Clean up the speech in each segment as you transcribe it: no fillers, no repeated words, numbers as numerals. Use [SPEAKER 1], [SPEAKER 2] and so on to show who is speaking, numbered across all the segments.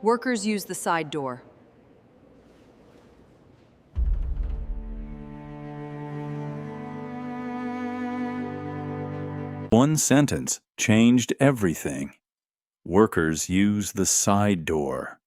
[SPEAKER 1] Workers use the side door.
[SPEAKER 2] One sentence changed everything. Workers use the side door.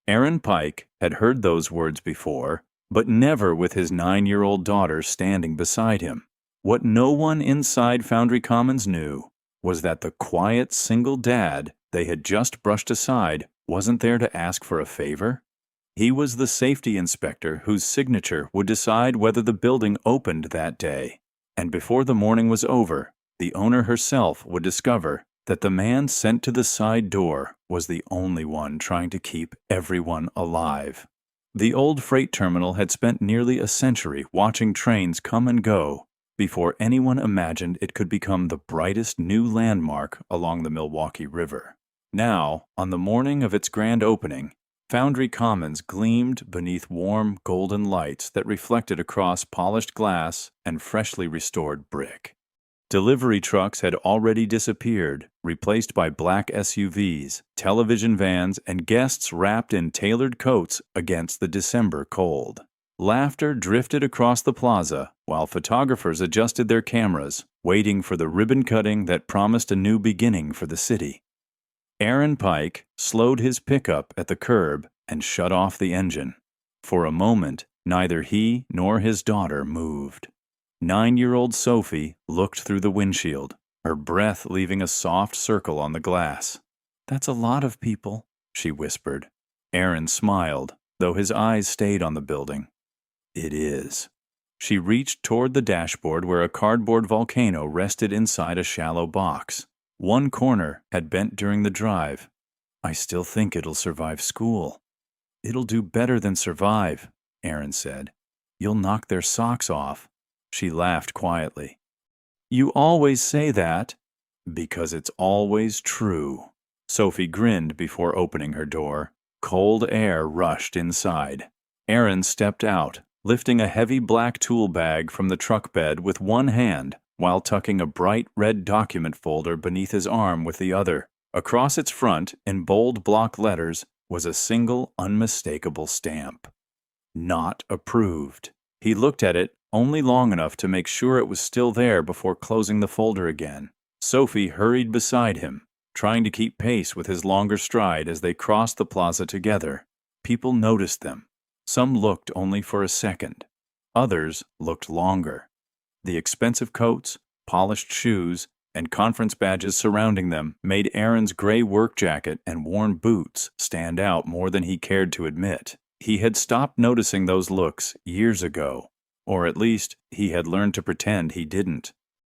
[SPEAKER 2] Aaron Pike had heard those words before, but never with his 9-year-old daughter standing beside him. What no one inside Foundry Commons knew was that the quiet single dad they had just brushed aside wasn't there to ask for a favor. He was the safety inspector whose signature would decide whether the building opened that day, and before the morning was over, the owner herself would discover that the man sent to the side door was the only one trying to keep everyone alive. The old freight terminal had spent nearly a century watching trains come and go before anyone imagined it could become the brightest new landmark along the Milwaukee River. Now, on the morning of its grand opening, Foundry Commons gleamed beneath warm golden lights that reflected across polished glass and freshly restored brick. Delivery trucks had already disappeared, replaced by black SUVs, television vans, and guests wrapped in tailored coats against the December cold. Laughter drifted across the plaza while photographers adjusted their cameras, waiting for the ribbon cutting that promised a new beginning for the city. Aaron Pike slowed his pickup at the curb and shut off the engine. For a moment, neither he nor his daughter moved. 9-year-old Sophie looked through the windshield, her breath leaving a soft circle on the glass. "That's a lot of people," she whispered. Aaron smiled, though his eyes stayed on the building. "It is." She reached toward the dashboard where a cardboard volcano rested inside a shallow box. One corner had bent during the drive. "I still think it'll survive school." "It'll do better than survive," Aaron said. "You'll knock their socks off." She laughed quietly. "You always say that." "Because it's always true." Sophie grinned before opening her door. Cold air rushed inside. Aaron stepped out, lifting a heavy black tool bag from the truck bed with one hand while tucking a bright red document folder beneath his arm with the other. Across its front, in bold block letters, was a single unmistakable stamp. Not approved. He looked at it only long enough to make sure it was still there before closing the folder again. Sophie hurried beside him, trying to keep pace with his longer stride as they crossed the plaza together. People noticed them. Some looked only for a second. Others looked longer. The expensive coats, polished shoes, and conference badges surrounding them made Aaron's gray work jacket and worn boots stand out more than he cared to admit. He had stopped noticing those looks years ago, or at least he had learned to pretend he didn't.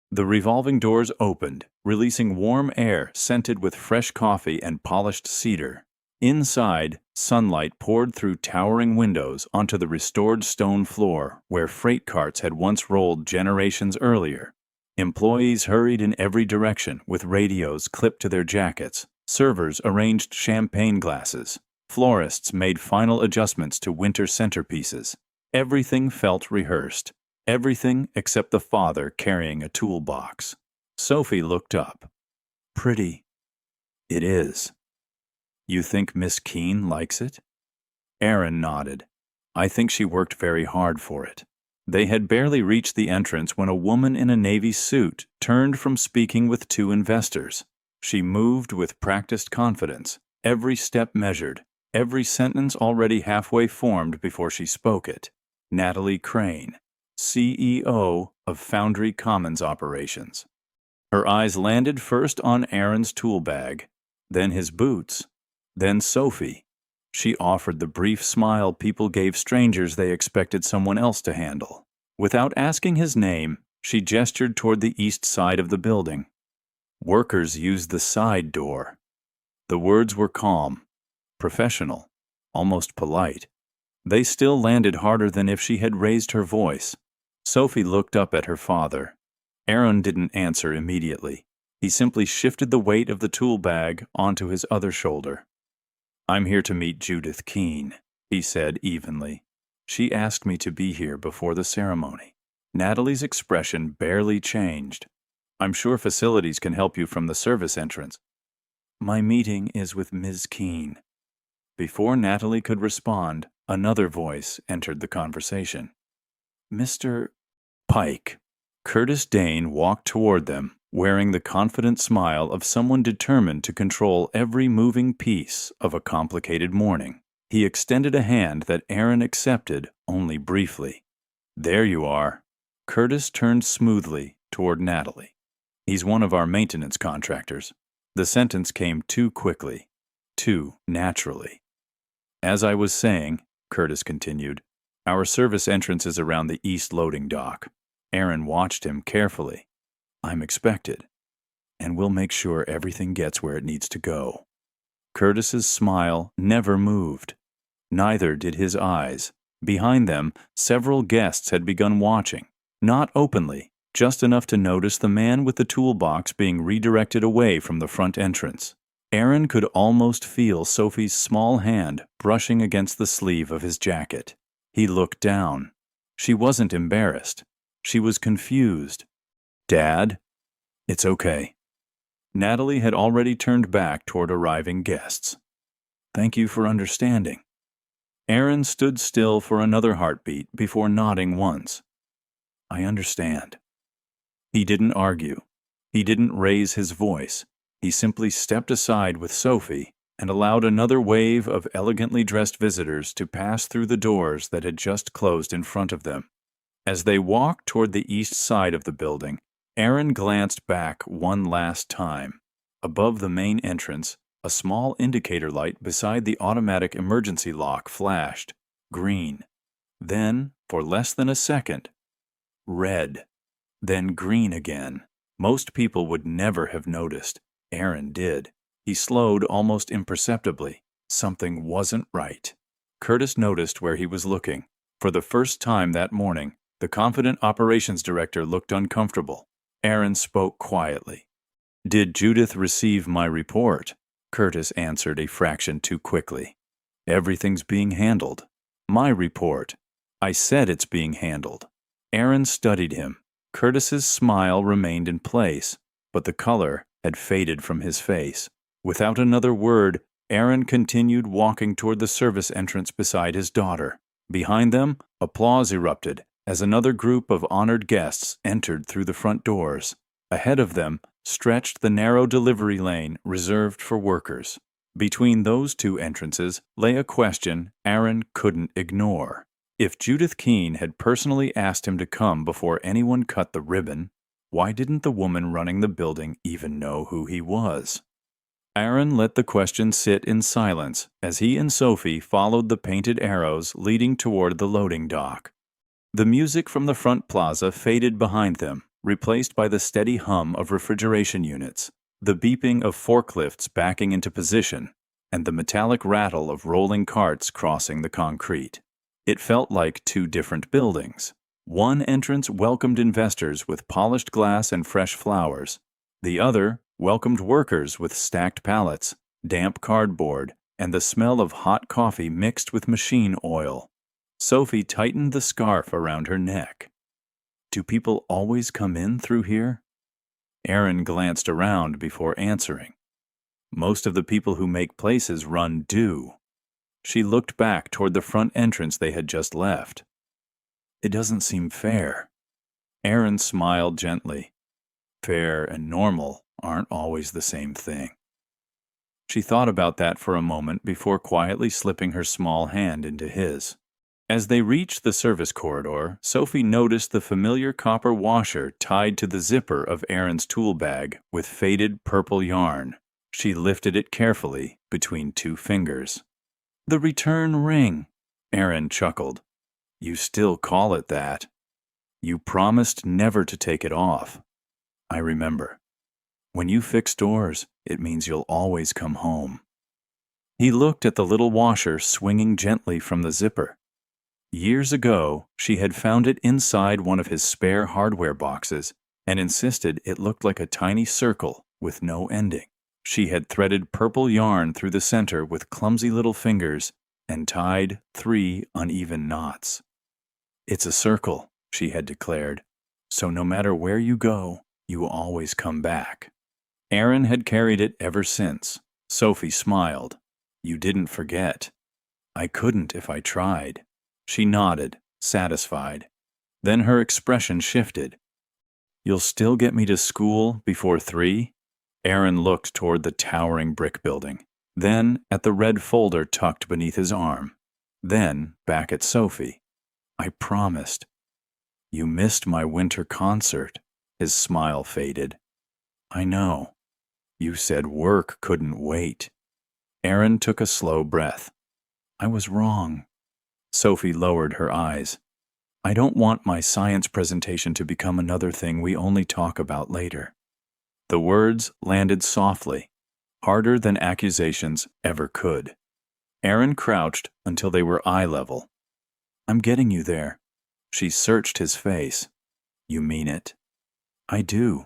[SPEAKER 2] The revolving doors opened, releasing warm air scented with fresh coffee and polished cedar. Inside, sunlight poured through towering windows onto the restored stone floor where freight carts had once rolled generations earlier. Employees hurried in every direction with radios clipped to their jackets. Servers arranged champagne glasses. Florists made final adjustments to winter centerpieces. Everything felt rehearsed. Everything except the father carrying a toolbox. Sophie looked up. "Pretty." "It is." "You think Miss Keene likes it?" Aaron nodded. "I think she worked very hard for it." They had barely reached the entrance when a woman in a navy suit turned from speaking with 2 investors. She moved with practiced confidence, every step measured, every sentence already halfway formed before she spoke it. Natalie Crane, CEO of Foundry Commons Operations. Her eyes landed first on Aaron's tool bag, then his boots, then Sophie. She offered the brief smile people gave strangers they expected someone else to handle. Without asking his name, she gestured toward the east side of the building. "Workers use the side door." The words were calm, professional, almost polite. They still landed harder than if she had raised her voice. Sophie looked up at her father. Aaron didn't answer immediately. He simply shifted the weight of the tool bag onto his other shoulder. "I'm here to meet Judith Keene," he said evenly. "She asked me to be here before the ceremony." Natalie's expression barely changed. "I'm sure facilities can help you from the service entrance." "My meeting is with Ms. Keene." Before Natalie could respond, another voice entered the conversation. Mr. Pike. Curtis Dane walked toward them, wearing the confident smile of someone determined to control every moving piece of a complicated morning. He extended a hand that Aaron accepted only briefly. There you are. Curtis turned smoothly toward Natalie. He's one of our maintenance contractors. The sentence came too quickly, too naturally. As I was saying, Curtis continued, our service entrance is around the east loading dock. Aaron watched him carefully. I'm expected, and we'll make sure everything gets where it needs to go. Curtis's smile never moved. Neither did his eyes. Behind them, several guests had begun watching, not openly, just enough to notice the man with the toolbox being redirected away from the front entrance. Aaron could almost feel Sophie's small hand brushing against the sleeve of his jacket. He looked down. She wasn't embarrassed. She was confused. Dad? It's okay. Natalie had already turned back toward arriving guests. Thank you for understanding. Aaron stood still for another heartbeat before nodding once. I understand. He didn't argue. He didn't raise his voice. He simply stepped aside with Sophie and allowed another wave of elegantly dressed visitors to pass through the doors that had just closed in front of them. As they walked toward the east side of the building, Aaron glanced back one last time. Above the main entrance, a small indicator light beside the automatic emergency lock flashed, green. Then, for less than a second, red. Then green again. Most people would never have noticed. Aaron did. He slowed almost imperceptibly. Something wasn't right. Curtis noticed where he was looking. For the first time that morning, the confident operations director looked uncomfortable. Aaron spoke quietly. Did Judith receive my report? Curtis answered a fraction too quickly. Everything's being handled. My report. I said it's being handled. Aaron studied him. Curtis's smile remained in place, but the color had faded from his face. Without another word, Aaron continued walking toward the service entrance beside his daughter. Behind them, applause erupted as another group of honored guests entered through the front doors. Ahead of them stretched the narrow delivery lane reserved for workers. Between those two entrances lay a question Aaron couldn't ignore. If Judith Keene had personally asked him to come before anyone cut the ribbon, why didn't the woman running the building even know who he was? Aaron let the question sit in silence as he and Sophie followed the painted arrows leading toward the loading dock. The music from the front plaza faded behind them, replaced by the steady hum of refrigeration units, the beeping of forklifts backing into position, and the metallic rattle of rolling carts crossing the concrete. It felt like two different buildings. One entrance welcomed investors with polished glass and fresh flowers. The other welcomed workers with stacked pallets, damp cardboard, and the smell of hot coffee mixed with machine oil. Sophie tightened the scarf around her neck. Do people always come in through here? Aaron glanced around before answering. Most of the people who make places run do. She looked back toward the front entrance they had just left. It doesn't seem fair. Aaron smiled gently. Fair and normal aren't always the same thing. She thought about that for a moment before quietly slipping her small hand into his. As they reached the service corridor, Sophie noticed the familiar copper washer tied to the zipper of Aaron's tool bag with faded purple yarn. She lifted it carefully between two fingers. The return ring, Aaron chuckled. You still call it that. You promised never to take it off. I remember. When you fix doors, it means you'll always come home. He looked at the little washer swinging gently from the zipper. Years ago, she had found it inside one of his spare hardware boxes and insisted it looked like a tiny circle with no ending. She had threaded purple yarn through the center with clumsy little fingers and tied 3 uneven knots. It's a circle, she had declared, so no matter where you go, you always come back. Aaron had carried it ever since. Sophie smiled. You didn't forget. I couldn't if I tried. She nodded, satisfied. Then her expression shifted. You'll still get me to school before 3? Aaron looked toward the towering brick building, then at the red folder tucked beneath his arm, then back at Sophie. I promised. You missed my winter concert. His smile faded. I know. You said work couldn't wait. Aaron took a slow breath. I was wrong. Sophie lowered her eyes. I don't want my science presentation to become another thing we only talk about later. The words landed softly, harder than accusations ever could. Aaron crouched until they were eye level. I'm getting you there. She searched his face. You mean it? I do.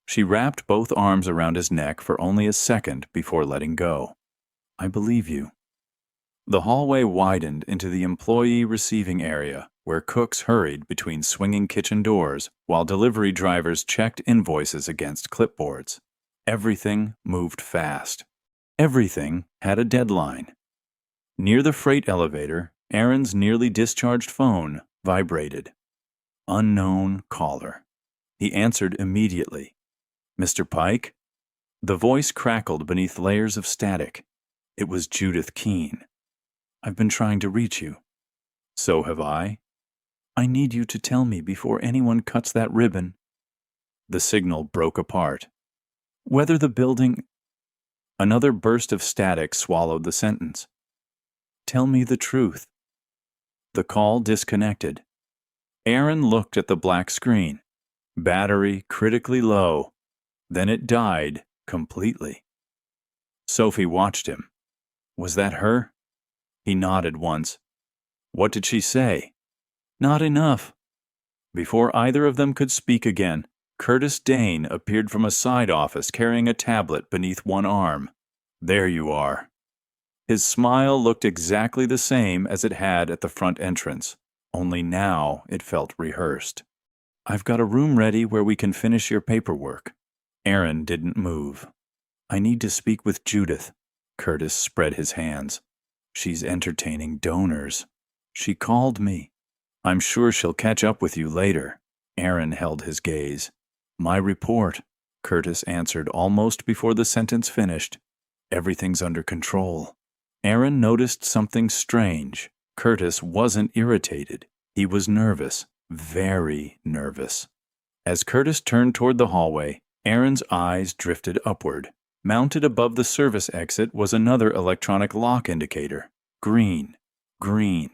[SPEAKER 2] She wrapped both arms around his neck for only a second before letting go. I believe you. The hallway widened into the employee receiving area, where cooks hurried between swinging kitchen doors while delivery drivers checked invoices against clipboards. Everything moved fast. Everything had a deadline. Near the freight elevator, Aaron's nearly discharged phone vibrated. Unknown caller. He answered immediately. Mr. Pike? The voice crackled beneath layers of static. It was Judith Keene. I've been trying to reach you. So have I. I need you to tell me before anyone cuts that ribbon. The signal broke apart. Whether the building... Another burst of static swallowed the sentence. Tell me the truth. The call disconnected. Aaron looked at the black screen. Battery critically low. Then it died completely. Sophie watched him. Was that her? He nodded once. What did she say? Not enough. Before either of them could speak again, Curtis Dane appeared from a side office carrying a tablet beneath one arm. There you are. His smile looked exactly the same as it had at the front entrance, only now it felt rehearsed. I've got a room ready where we can finish your paperwork. Aaron didn't move. I need to speak with Judith. Curtis spread his hands. She's entertaining donors. She called me. I'm sure she'll catch up with you later. Aaron held his gaze. My report, Curtis answered almost before the sentence finished. Everything's under control. Aaron noticed something strange. Curtis wasn't irritated. He was nervous, very nervous. As Curtis turned toward the hallway, Aaron's eyes drifted upward. Mounted above the service exit was another electronic lock indicator. Green, green.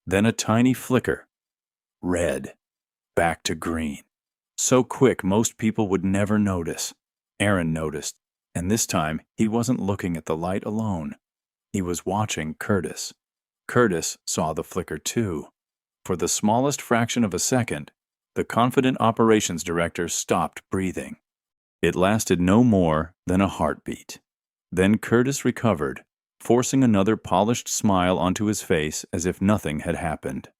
[SPEAKER 2] Then a tiny flicker. Red. Back to green. So quick most people would never notice. Aaron noticed, and this time he wasn't looking at the light alone. He was watching Curtis. Curtis saw the flicker too. For the smallest fraction of a second, the confident operations director stopped breathing. It lasted no more than a heartbeat. Then Curtis recovered, forcing another polished smile onto his face as if nothing had happened.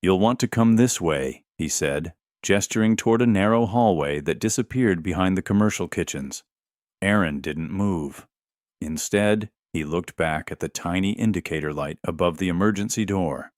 [SPEAKER 2] You'll want to come this way, he said, gesturing toward a narrow hallway that disappeared behind the commercial kitchens. Aaron didn't move. Instead, he looked back at the tiny indicator light above the emergency door.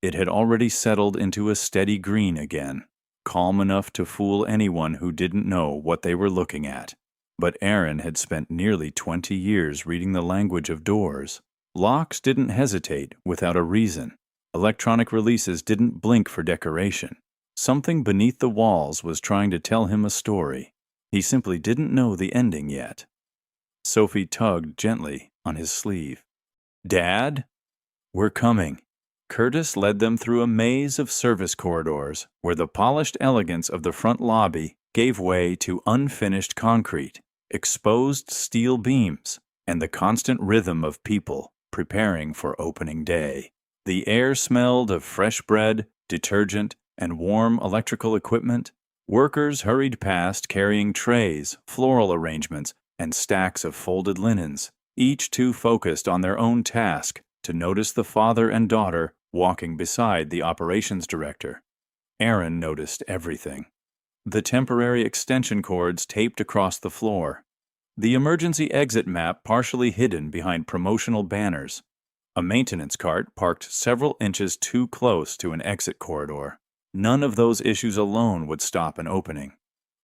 [SPEAKER 2] It had already settled into a steady green again, calm enough to fool anyone who didn't know what they were looking at. But Aaron had spent nearly 20 years reading the language of doors. Locks didn't hesitate without a reason. Electronic releases didn't blink for decoration. Something beneath the walls was trying to tell him a story. He simply didn't know the ending yet. Sophie tugged gently on his sleeve. Dad? We're coming. Curtis led them through a maze of service corridors where the polished elegance of the front lobby gave way to unfinished concrete, exposed steel beams, and the constant rhythm of people preparing for opening day. The air smelled of fresh bread, detergent, and warm electrical equipment. Workers hurried past carrying trays, floral arrangements, and stacks of folded linens, each too focused on their own task to notice the father and daughter walking beside the operations director. Aaron noticed everything. The temporary extension cords taped across the floor, The emergency exit map partially hidden behind promotional banners. A maintenance cart parked several inches too close to an exit corridor. None of those issues alone would stop an opening.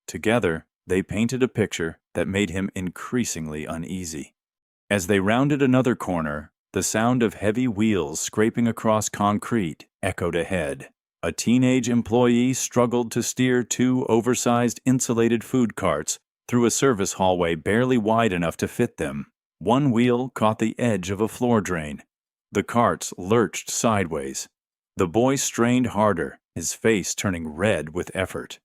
[SPEAKER 2] Together, they painted a picture that made him increasingly uneasy. As they rounded another corner, the sound of heavy wheels scraping across concrete echoed ahead. A teenage employee struggled to steer two oversized insulated food carts through a service hallway barely wide enough to fit them. One wheel caught the edge of a floor drain. The carts lurched sideways. The boy strained harder, his face turning red with effort.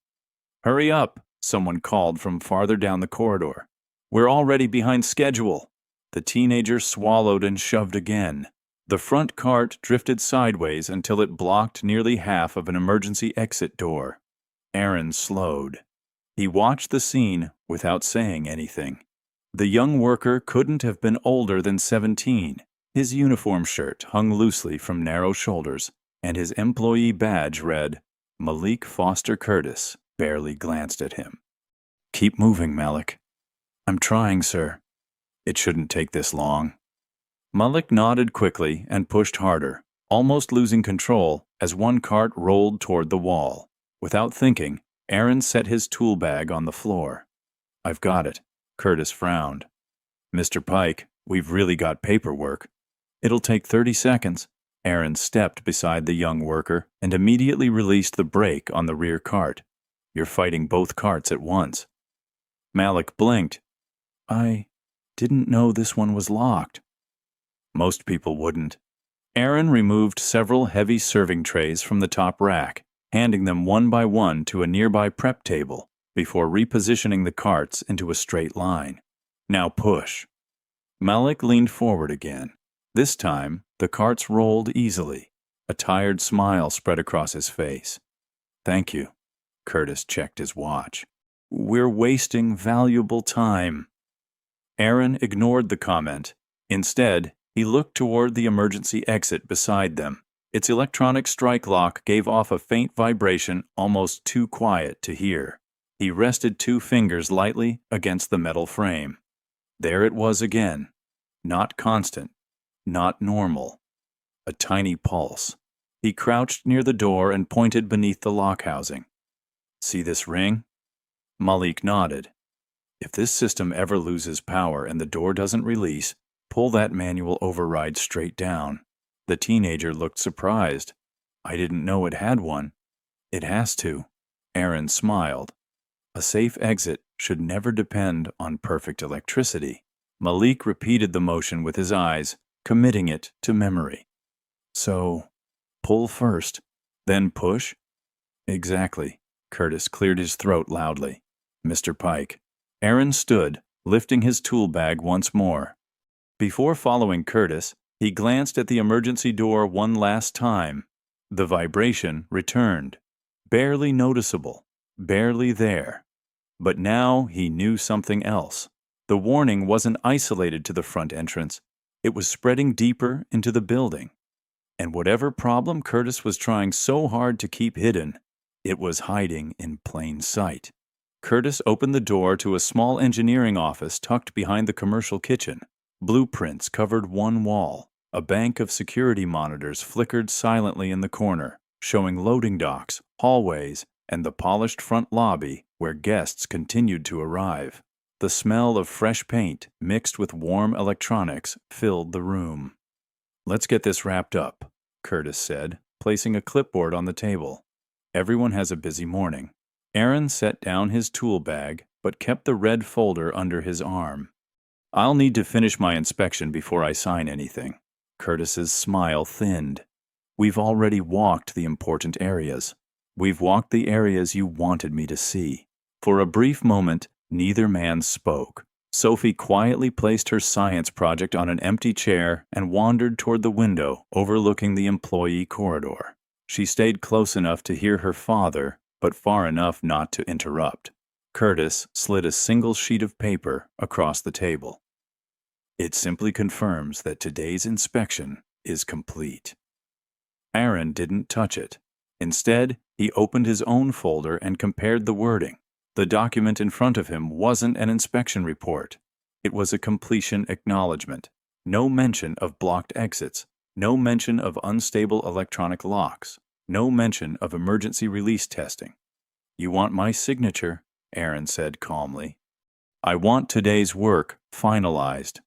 [SPEAKER 2] "Hurry up," someone called from farther down the corridor. "We're already behind schedule." The teenager swallowed and shoved again. The front cart drifted sideways until it blocked nearly half of an emergency exit door. Aaron slowed. He watched the scene without saying anything. The young worker couldn't have been older than 17. His uniform shirt hung loosely from narrow shoulders, and his employee badge read, Malik Foster Curtis barely glanced at him. "Keep moving, Malik." "I'm trying, sir." "It shouldn't take this long." Malik nodded quickly and pushed harder, almost losing control as one cart rolled toward the wall. Without thinking, Aaron set his tool bag on the floor. "I've got it." Curtis frowned. "Mr. Pike, we've really got paperwork." "It'll take 30 seconds. Aaron stepped beside the young worker and immediately released the brake on the rear cart. "You're fighting both carts at once." Malik blinked. "I didn't know this one was locked." "Most people wouldn't." Aaron removed several heavy serving trays from the top rack, handing them one by one to a nearby prep table before repositioning the carts into a straight line. "Now push." Malik leaned forward again. This time, the carts rolled easily. A tired smile spread across his face. "Thank you." Curtis checked his watch. "We're wasting valuable time." Aaron ignored the comment. Instead, he looked toward the emergency exit beside them. Its electronic strike lock gave off a faint vibration almost too quiet to hear. He rested two fingers lightly against the metal frame. There it was again. Not constant. Not normal. A tiny pulse. He crouched near the door and pointed beneath the lock housing. "See this ring?" Malik nodded. "If this system ever loses power and the door doesn't release, pull that manual override straight down." The teenager looked surprised. "I didn't know it had one." "It has to." Aaron smiled. "A safe exit should never depend on perfect electricity." Malik repeated the motion with his eyes, committing it to memory. "So, pull first, then push?" "Exactly." Curtis cleared his throat loudly. "Mr. Pike." Aaron stood, lifting his tool bag once more. Before following Curtis, he glanced at the emergency door one last time. The vibration returned. Barely noticeable. Barely there. But now he knew something else. The warning wasn't isolated to the front entrance. It was spreading deeper into the building. And whatever problem Curtis was trying so hard to keep hidden, it was hiding in plain sight. Curtis opened the door to a small engineering office tucked behind the commercial kitchen. Blueprints covered one wall. A bank of security monitors flickered silently in the corner, showing loading docks, hallways, and the polished front lobby where guests continued to arrive. The smell of fresh paint mixed with warm electronics filled the room. "Let's get this wrapped up," Curtis said, placing a clipboard on the table. "Everyone has a busy morning." Aaron set down his tool bag, but kept the red folder under his arm. "I'll need to finish my inspection before I sign anything." Curtis's smile thinned. "We've already walked the important areas. We've walked the areas you wanted me to see." For a brief moment, neither man spoke. Sophie quietly placed her science project on an empty chair and wandered toward the window overlooking the employee corridor. She stayed close enough to hear her father, but far enough not to interrupt. Curtis slid a single sheet of paper across the table. "It simply confirms that today's inspection is complete." Aaron didn't touch it. Instead, he opened his own folder and compared the wording. The document in front of him wasn't an inspection report. It was a completion acknowledgement. No mention of blocked exits. No mention of unstable electronic locks. No mention of emergency release testing. "You want my signature," Aaron said calmly. "I want today's work finalized."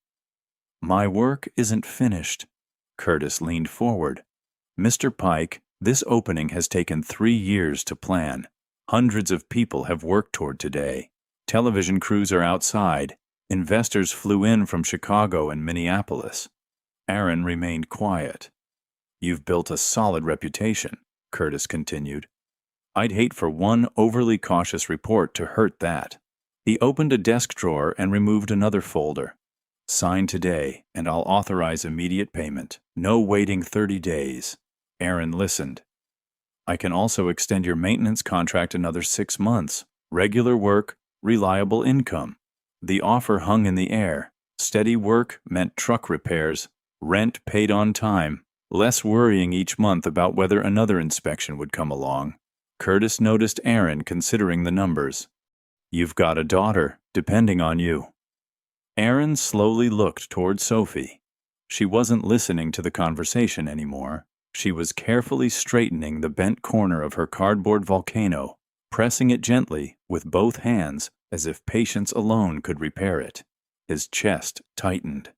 [SPEAKER 2] "My work isn't finished." Curtis leaned forward. "Mr. Pike, this opening has taken 3 years to plan. Hundreds of people have worked toward today. Television crews are outside. Investors flew in from Chicago and Minneapolis." Aaron remained quiet. "You've built a solid reputation," Curtis continued. "I'd hate for one overly cautious report to hurt that." He opened a desk drawer and removed another folder. "Sign today, and I'll authorize immediate payment. No waiting 30 days. Aaron listened. "I can also extend your maintenance contract another 6 months. Regular work, reliable income." The offer hung in the air. Steady work meant truck repairs, rent paid on time, less worrying each month about whether another inspection would come along. Curtis noticed Aaron considering the numbers. "You've got a daughter, depending on you." Aaron slowly looked toward Sophie. She wasn't listening to the conversation anymore. She was carefully straightening the bent corner of her cardboard volcano, pressing it gently with both hands as if patience alone could repair it. His chest tightened.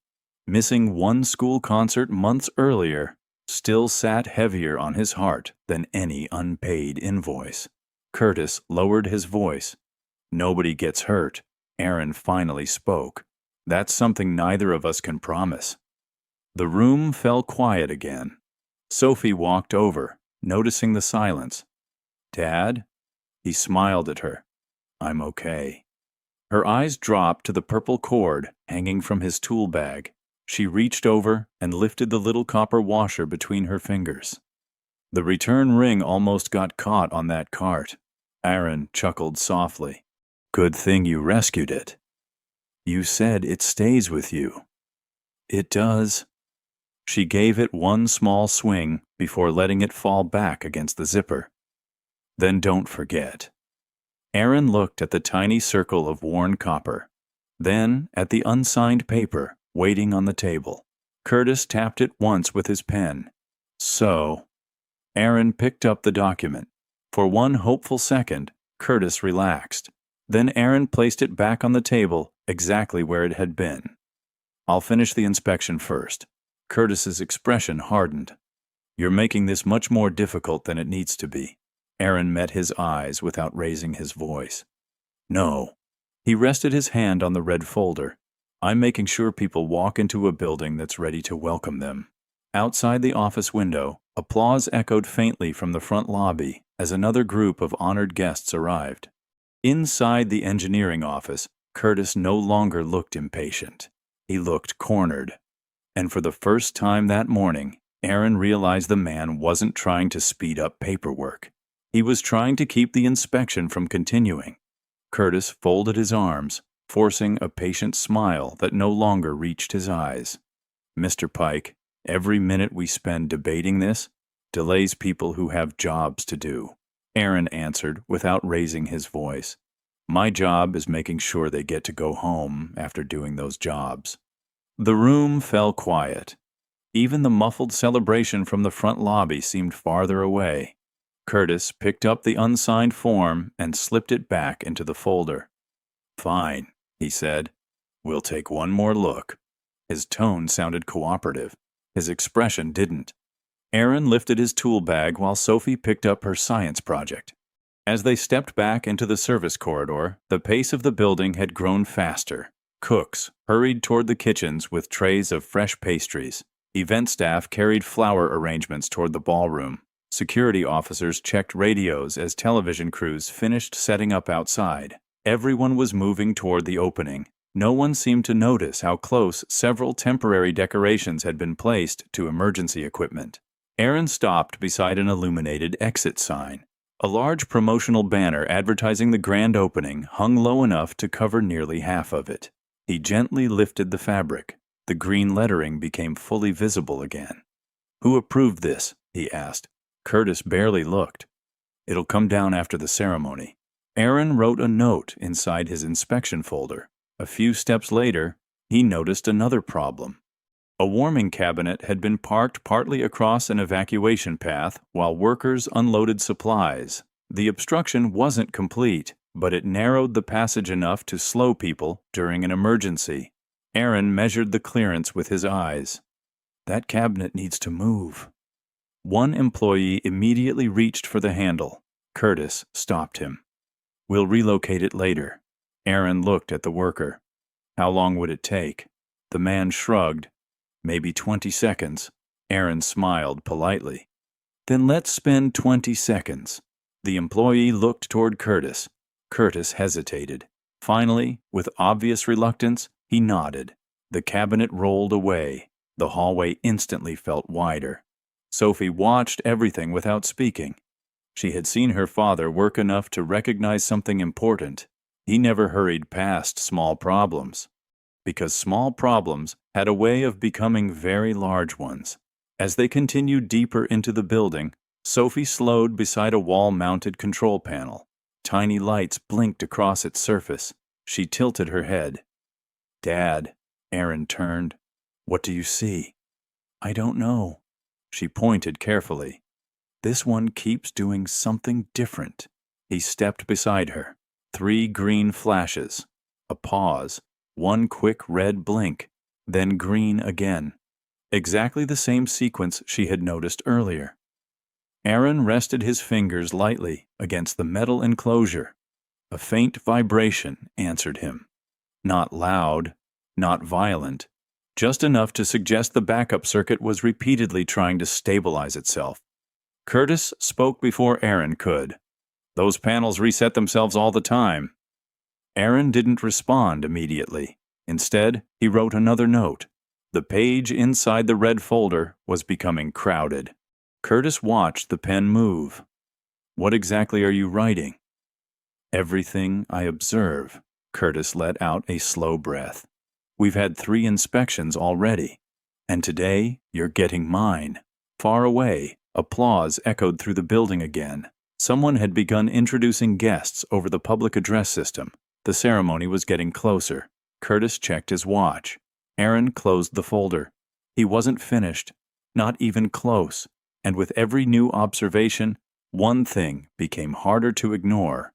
[SPEAKER 2] Missing one school concert months earlier still sat heavier on his heart than any unpaid invoice. Curtis lowered his voice. "Nobody gets hurt." Aaron finally spoke. "That's something neither of us can promise." The room fell quiet again. Sophie walked over, noticing the silence. "Dad?" He smiled at her. "I'm okay." Her eyes dropped to the purple cord hanging from his tool bag. She reached over and lifted the little copper washer between her fingers. "The return ring almost got caught on that cart." Aaron chuckled softly. "Good thing you rescued it." "You said it stays with you." "It does." She gave it one small swing before letting it fall back against the zipper. "Then don't forget." Aaron looked at the tiny circle of worn copper, then at the unsigned paper waiting on the table. Curtis tapped it once with his pen. "So." Aaron picked up the document. For one hopeful second, Curtis relaxed. Then Aaron placed it back on the table exactly where it had been. "I'll finish the inspection first." Curtis's expression hardened. "You're making this much more difficult than it needs to be." Aaron met his eyes without raising his voice. "No." He rested his hand on the red folder. "I'm making sure people walk into a building that's ready to welcome them." Outside the office window, applause echoed faintly from the front lobby as another group of honored guests arrived. Inside the engineering office, Curtis no longer looked impatient. He looked cornered. And for the first time that morning, Aaron realized the man wasn't trying to speed up paperwork. He was trying to keep the inspection from continuing. Curtis folded his arms, forcing a patient smile that no longer reached his eyes. "Mr. Pike, every minute we spend debating this delays people who have jobs to do," Aaron answered without raising his voice. "My job is making sure they get to go home after doing those jobs." The room fell quiet. Even the muffled celebration from the front lobby seemed farther away. Curtis picked up the unsigned form and slipped it back into the folder. "Fine," he said. "We'll take one more look." His tone sounded cooperative. His expression didn't. Aaron lifted his tool bag while Sophie picked up her science project. As they stepped back into the service corridor, the pace of the building had grown faster. Cooks hurried toward the kitchens with trays of fresh pastries. Event staff carried flower arrangements toward the ballroom. Security officers checked radios as television crews finished setting up outside. Everyone was moving toward the opening. No one seemed to notice how close several temporary decorations had been placed to emergency equipment. Aaron stopped beside an illuminated exit sign. A large promotional banner advertising the grand opening hung low enough to cover nearly half of it. He gently lifted the fabric. The green lettering became fully visible again. "Who approved this?" he asked. Curtis barely looked. "It'll come down after the ceremony." Aaron wrote a note inside his inspection folder. A few steps later, he noticed another problem. A warming cabinet had been parked partly across an evacuation path while workers unloaded supplies. The obstruction wasn't complete, but it narrowed the passage enough to slow people during an emergency. Aaron measured the clearance with his eyes. That cabinet needs to move. One employee immediately reached for the handle. Curtis stopped him. We'll relocate it later. Aaron looked at the worker. How long would it take? The man shrugged. Maybe 20 seconds. Aaron smiled politely. Then let's spend 20 seconds. The employee looked toward Curtis. Curtis hesitated. Finally, with obvious reluctance, he nodded. The cabinet rolled away. The hallway instantly felt wider. Sophie watched everything without speaking. She had seen her father work enough to recognize something important. He never hurried past small problems, because small problems had a way of becoming very large ones. As they continued deeper into the building, Sophie slowed beside a wall-mounted control panel. Tiny lights blinked across its surface. She tilted her head. "Dad," Aaron turned. "What do you see?" "I don't know." She pointed carefully. "This one keeps doing something different." He stepped beside her. 3 green flashes. A pause. 1 quick red blink. Then green again. Exactly the same sequence she had noticed earlier. Aaron rested his fingers lightly against the metal enclosure. A faint vibration answered him. Not loud, not violent, just enough to suggest the backup circuit was repeatedly trying to stabilize itself. Curtis spoke before Aaron could. "Those panels reset themselves all the time." Aaron didn't respond immediately. Instead, he wrote another note. The page inside the red folder was becoming crowded. Curtis watched the pen move. "What exactly are you writing?" "Everything I observe." Curtis let out a slow breath. "We've had 3 inspections already. And today, you're getting mine." Far away, applause echoed through the building again. Someone had begun introducing guests over the public address system. The ceremony was getting closer. Curtis checked his watch. Aaron closed the folder. He wasn't finished, not even close. And with every new observation, one thing became harder to ignore.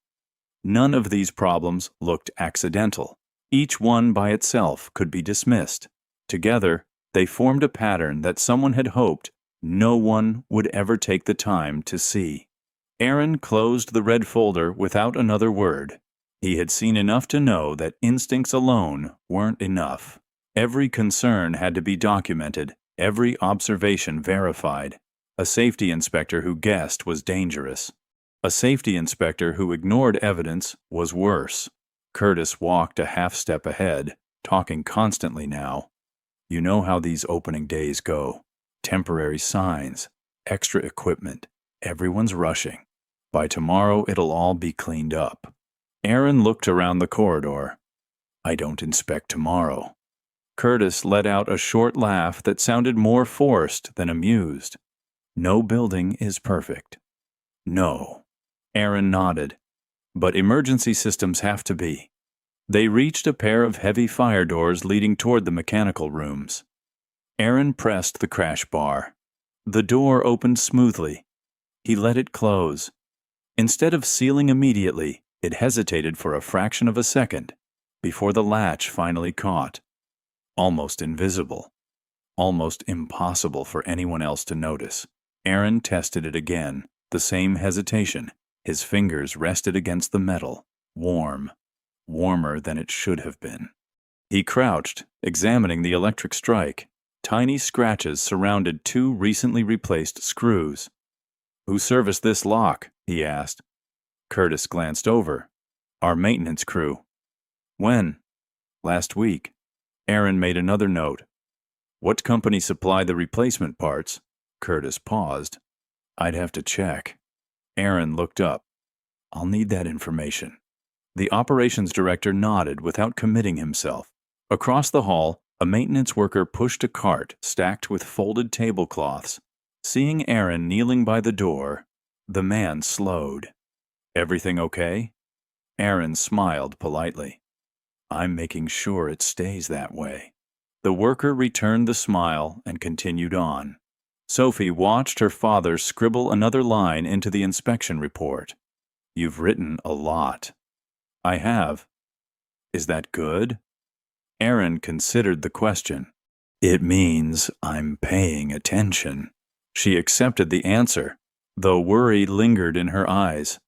[SPEAKER 2] None of these problems looked accidental. Each one by itself could be dismissed. Together, they formed a pattern that someone had hoped no one would ever take the time to see. Aaron closed the red folder without another word. He had seen enough to know that instincts alone weren't enough. Every concern had to be documented, every observation verified. A safety inspector who guessed was dangerous. A safety inspector who ignored evidence was worse. Curtis walked a half step ahead, talking constantly now. "You know how these opening days go. Temporary signs, extra equipment. Everyone's rushing. By tomorrow, it'll all be cleaned up." Aaron looked around the corridor. "I don't inspect tomorrow." Curtis let out a short laugh that sounded more forced than amused. "No building is perfect." "No." Aaron nodded. "But emergency systems have to be." They reached a pair of heavy fire doors leading toward the mechanical rooms. Aaron pressed the crash bar. The door opened smoothly. He let it close. Instead of sealing immediately, it hesitated for a fraction of a second before the latch finally caught. Almost invisible. Almost impossible for anyone else to notice. Aaron tested it again. The same hesitation. His fingers rested against the metal. Warm. Warmer than it should have been. He crouched, examining the electric strike. Tiny scratches surrounded 2 recently replaced screws. "Who serviced this lock?" he asked. Curtis glanced over. "Our maintenance crew." "When?" "Last week." Aaron made another note. "What company supplied the replacement parts?" Curtis paused. "I'd have to check." Aaron looked up. "I'll need that information." The operations director nodded without committing himself. Across the hall, a maintenance worker pushed a cart stacked with folded tablecloths. Seeing Aaron kneeling by the door, the man slowed. "Everything okay?" Aaron smiled politely. I'm making sure it stays that way. The worker returned the smile and continued on. Sophie watched her father scribble another line into the inspection report. You've written a lot. I have. Is that good? Aaron considered the question. It means I'm paying attention. She accepted the answer, though worry lingered in her eyes.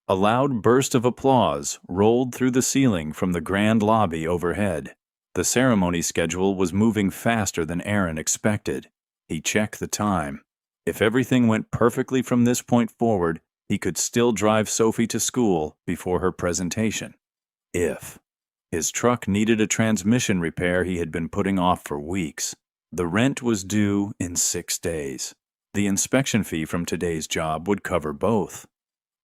[SPEAKER 2] A loud burst of applause rolled through the ceiling from the grand lobby overhead. The ceremony schedule was moving faster than Aaron expected. He checked the time. If everything went perfectly from this point forward, he could still drive Sophie to school before her presentation. If. His truck needed a transmission repair he had been putting off for weeks. The rent was due in 6 days. The inspection fee from today's job would cover both.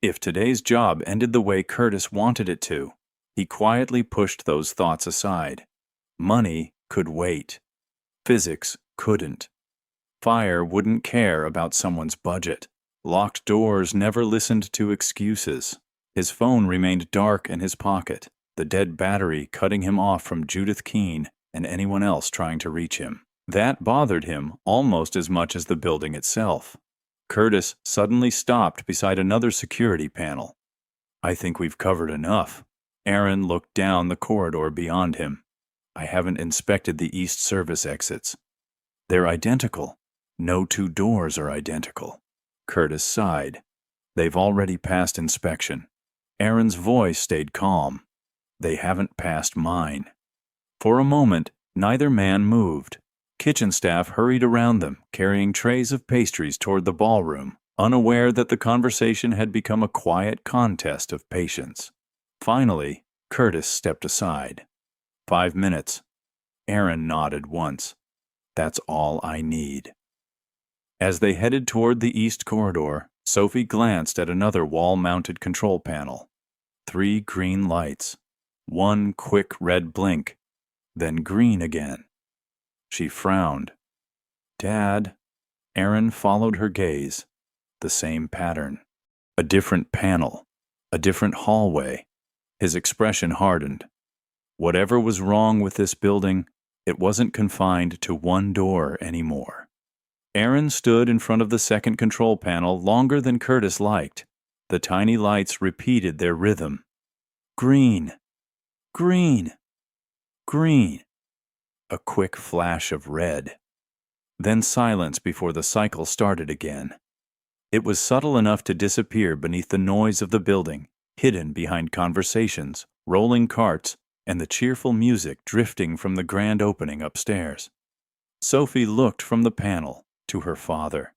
[SPEAKER 2] If today's job ended the way Curtis wanted it to, he quietly pushed those thoughts aside. Money could wait. Physics couldn't. Fire wouldn't care about someone's budget. Locked doors never listened to excuses. His phone remained dark in his pocket, the dead battery cutting him off from Judith Keene and anyone else trying to reach him. That bothered him almost as much as the building itself. Curtis suddenly stopped beside another security panel. I think we've covered enough. Aaron looked down the corridor beyond him. I haven't inspected the East Service exits. They're identical. No two doors are identical. Curtis sighed. They've already passed inspection. Aaron's voice stayed calm. They haven't passed mine. For a moment, neither man moved. Kitchen staff hurried around them, carrying trays of pastries toward the ballroom, unaware that the conversation had become a quiet contest of patience. Finally, Curtis stepped aside. 5 minutes. Aaron nodded once. That's all I need. As they headed toward the east corridor, Sophie glanced at another wall-mounted control panel. 3 green lights. 1 quick red blink, then green again. She frowned. Dad. Aaron followed her gaze. The same pattern. A different panel. A different hallway. His expression hardened. Whatever was wrong with this building, it wasn't confined to one door anymore. Aaron stood in front of the second control panel longer than Curtis liked. The tiny lights repeated their rhythm. Green. Green. Green. A quick flash of red. Then silence before the cycle started again. It was subtle enough to disappear beneath the noise of the building, hidden behind conversations, rolling carts, and the cheerful music drifting from the grand opening upstairs. Sophie looked from the panel to her father.